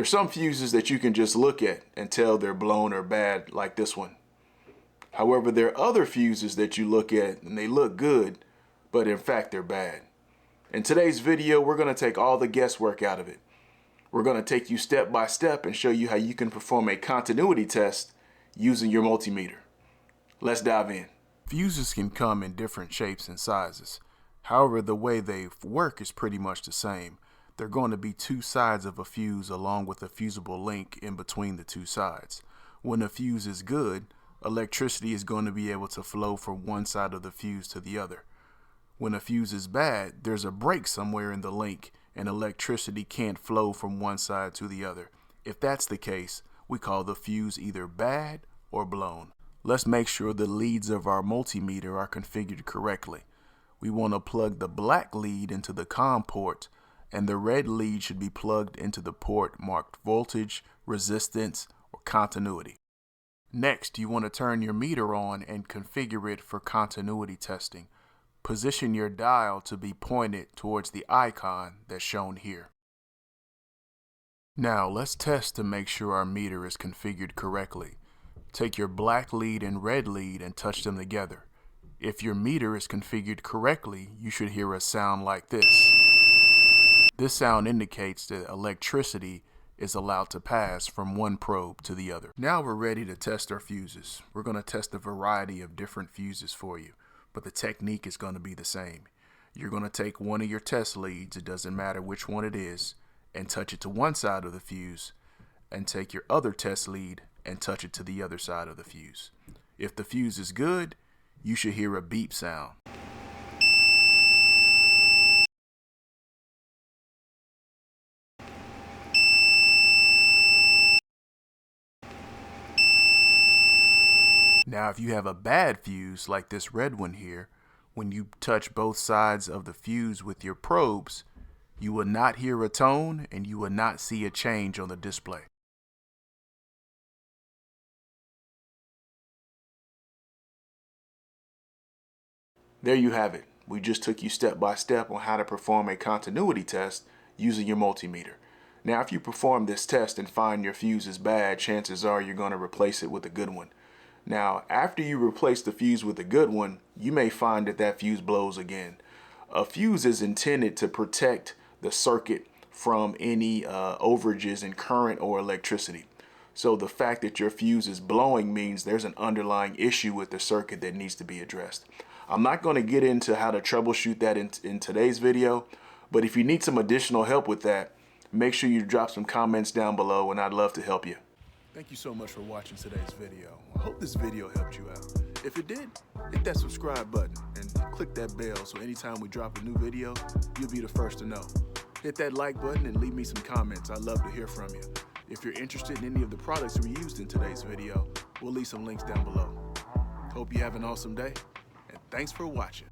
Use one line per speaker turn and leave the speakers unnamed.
There's some fuses that you can just look at and tell they're blown or bad, like this one. However, there are other fuses that you look at and they look good, but in fact they're bad. In today's video, we're going to take all the guesswork out of it. We're going to take you step by step and show you how you can perform a continuity test using your multimeter. Let's dive in. Fuses can come in different shapes and sizes. However, the way they work is pretty much the same. They're going to be two sides of a fuse along with a fusible link in between the two sides. When a fuse is good, electricity is going to be able to flow from one side of the fuse to the other. When a fuse is bad, there's a break somewhere in the link and electricity can't flow from one side to the other. If that's the case, we call the fuse either bad or blown. Let's make sure the leads of our multimeter are configured correctly. We want to plug the black lead into the COM port, and the red lead should be plugged into the port marked voltage, resistance, or continuity. Next, you want to turn your meter on and configure it for continuity testing. Position your dial to be pointed towards the icon that's shown here. Now let's test to make sure our meter is configured correctly. Take your black lead and red lead and touch them together. If your meter is configured correctly, you should hear a sound like this. This sound indicates that electricity is allowed to pass from one probe to the other. Now we're ready to test our fuses. We're going to test a variety of different fuses for you, but the technique is going to be the same. You're going to take one of your test leads, it doesn't matter which one it is, and touch it to one side of the fuse, and take your other test lead and touch it to the other side of the fuse. If the fuse is good, you should hear a beep sound. Now, if you have a bad fuse like this red one here, when you touch both sides of the fuse with your probes, you will not hear a tone and you will not see a change on the display. There you have it. We just took you step by step on how to perform a continuity test using your multimeter. Now, if you perform this test and find your fuse is bad, chances are you're going to replace it with a good one. Now, after you replace the fuse with a good one, you may find that that fuse blows again. A fuse is intended to protect the circuit from any overages in current or electricity. So the fact that your fuse is blowing means there's an underlying issue with the circuit that needs to be addressed. I'm not going to get into how to troubleshoot that in today's video, but if you need some additional help with that, make sure you drop some comments down below and I'd love to help you. Thank you so much for watching today's video. I hope this video helped you out. If it did, hit that subscribe button and click that bell so anytime we drop a new video, you'll be the first to know. Hit that like button and leave me some comments. I'd love to hear from you. If you're interested in any of the products we used in today's video, we'll leave some links down below. Hope you have an awesome day, and thanks for watching.